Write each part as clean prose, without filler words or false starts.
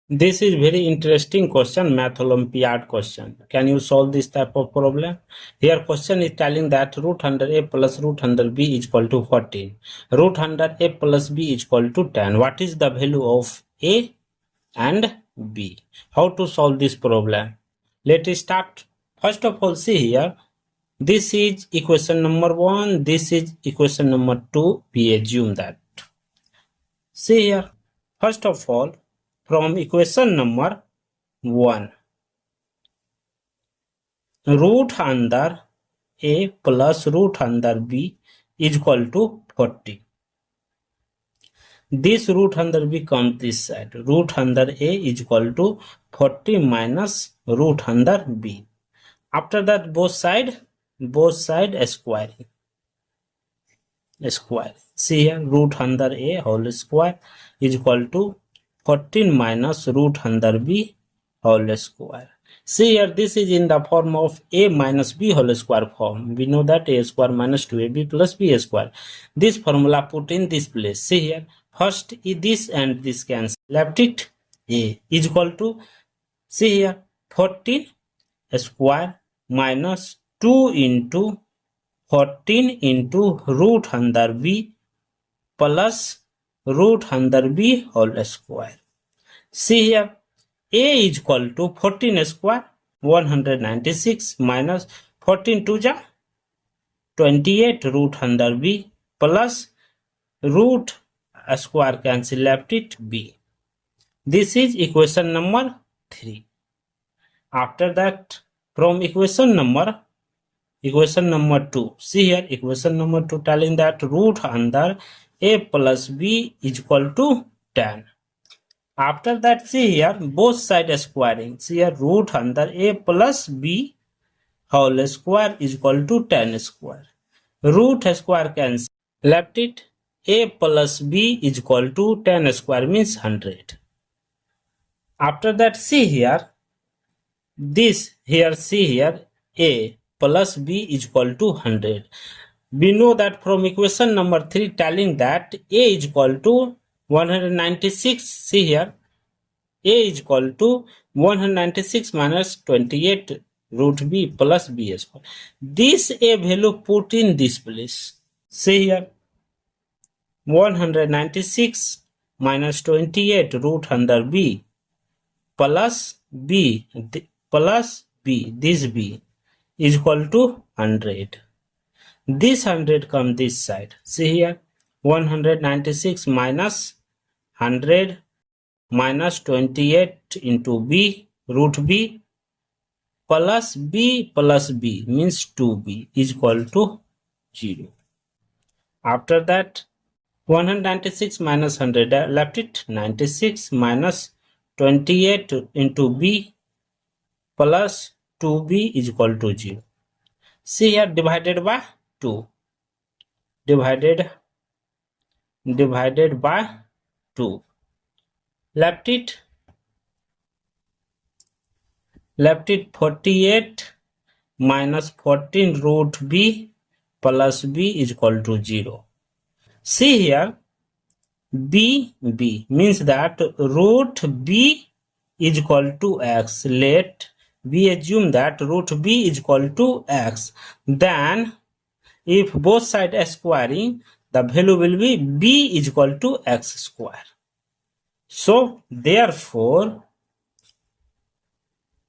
This is very interesting question, Math Olympiad question. Can you solve this type of problem? Here question is telling that root under a plus root under b is equal to 14. Root under a plus b is equal to 10. What is the value of a and b? How to solve this problem? Let us start. First of all, see here. This is equation number 1. This is equation number 2. We assume that. See here. First of all, from equation number 1, root under a plus root under b is equal to 40. This root under b comes this side. Root under a is equal to 40 minus root under b. After that, both side squaring. See here, root under a whole square is equal to 14 minus root under b whole square. See here, this is in the form of a minus b whole square form. We know that a square minus 2ab plus b square. This formula put in this place. See here, first this and this cancel. Left it, a is equal to, see here, 14 square minus 2 into 14 into root under b plus root under b whole square. See here, a is equal to 14 square 196 minus 14 to the 28 root under b plus root square cancel, left it b. This is equation number 3. After that, from equation number 2, see here, equation number 2 telling that root under a plus b is equal to 10. After that, see here, both sides squaring. See here, root under a plus b whole square is equal to 10 square. Root square cancel, left it, a plus b is equal to 10 square means 100. After that, see here, this here, see here, a plus b is equal to 100. We know that from equation number 3 telling that a is equal to 196. See here, a is equal to 196 minus 28 root b plus b square. This a value put in this place. See here, 196 minus 28 root under b plus b plus b, this b is equal to 100. This 100 come this side. See here, 196 minus 100 minus 28 into b root b plus b means 2b is equal to 0. After that, 196 minus 100 left it, 96 minus 28 into b plus 2b is equal to 0. See here, divided by 2. Divided by 2. Left it 48 minus 14 root b plus b is equal to 0. See here, b means that root b is equal to x. Let we assume that root b is equal to x. Then if both sides are squaring, the value will be b is equal to x square. So therefore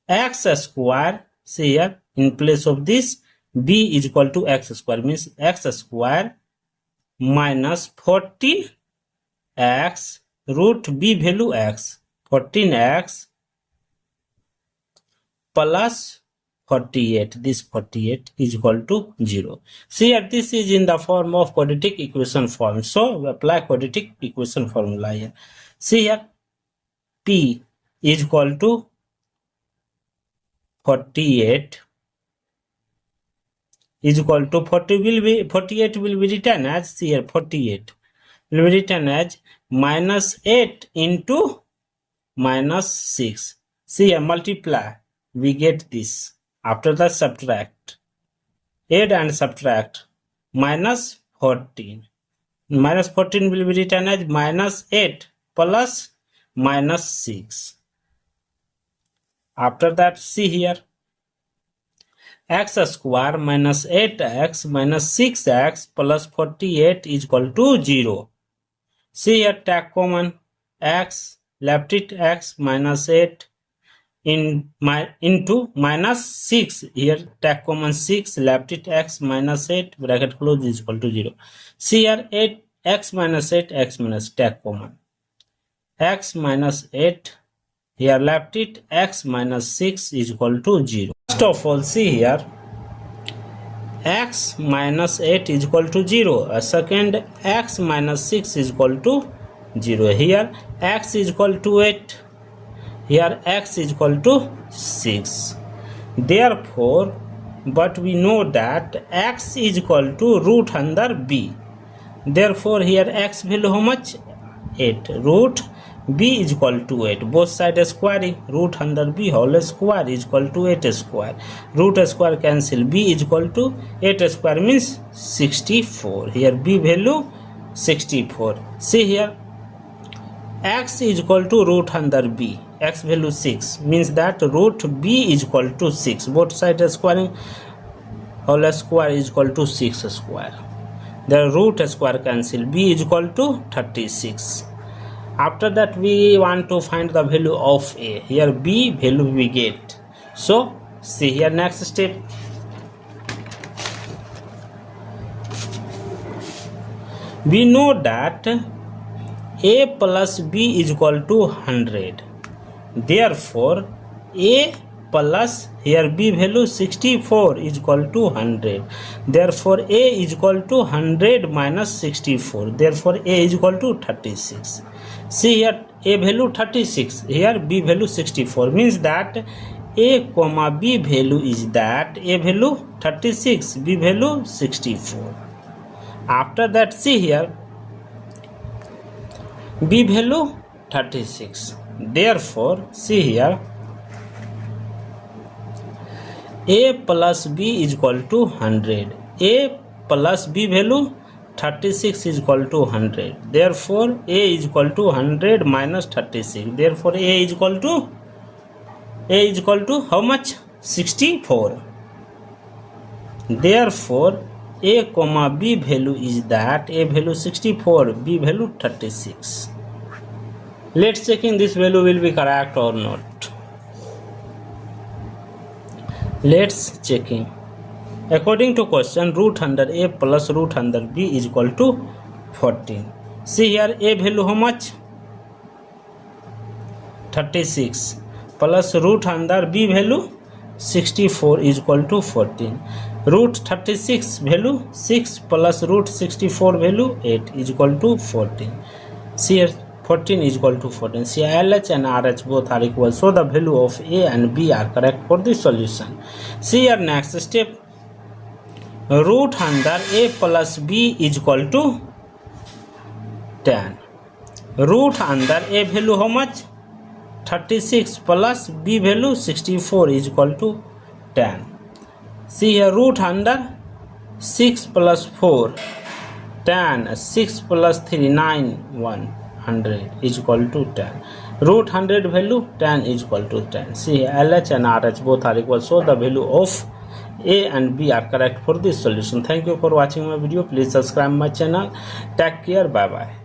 x square, see here, in place of this b is equal to x square means x square minus 14x root b value x, 14x plus 48, this 48 is equal to 0. See here, this is in the form of quadratic equation form. So we apply quadratic equation formula here. See here, p is equal to 48 is equal to 48 will be written as, see here, 48 will be written as minus 8 into minus 6. See here, multiply, we get this. After that, subtract, add and subtract, minus 14. Minus 14 will be written as minus 8 plus minus 6. After that, see here, x square minus 8x minus 6x plus 48 is equal to 0. See here, take common x, left it x minus 8 into minus 6. Here take common 6, left it x minus 8, bracket close, is equal to 0. See here, 8 x minus 8, x minus, take common x minus 8, here left it x minus 6 is equal to 0. First of all, see here, x minus 8 is equal to 0. Second, x minus 6 is equal to 0. Here x is equal to 8, here x is equal to 6. Therefore, but we know that x is equal to root under b. Therefore, here x value how much? 8. Root b is equal to 8. Both sides squaring. Root under b whole square is equal to 8 square. Root square cancel. B is equal to 8 square means 64. Here b value 64. See here, x is equal to root under b. X value 6 means that root b is equal to 6. Both sides squaring, whole square is equal to 6 square. The root square cancel. B is equal to 36. After that, we want to find the value of a. Here b value we get. So see here, next step, we know that a plus b is equal to 100. Therefore, a plus, here b value 64 is equal to 100. Therefore, a is equal to 100 minus 64. Therefore, a is equal to 36. See here, a value 36, here b value 64, means that a comma b value is that a value 36, b value 64. After that, see here, b value 36. Therefore, see here, a plus b is equal to 100. A plus b value 36 is equal to 100. Therefore, a is equal to 100 minus 36. Therefore, a is equal to how much? 64. Therefore, a comma b value is that a value 64, b value 36. Let's checking this value will be correct or not. Let's checking. According to question, root under a plus root under b is equal to 14. See here, a value how much? 36 plus root under b value 64 is equal to 14. Root 36 value 6 plus root 64 value 8 is equal to 14. See here, 14 is equal to 14. See, LH and RH both are equal. So the value of a and b are correct for this solution. See here, next step. Root under a plus b is equal to 10. Root under a value how much? 36 plus b value 64 is equal to 10. See here, root under 6 plus 4, 10, 6 plus 3, 9, 100 is equal to 10. Root 100 value 10 is equal to 10. See, LH and RH both are equal. So the value of A and B are correct for this solution. Thank you for watching my video. Please subscribe my channel. Take care. Bye bye.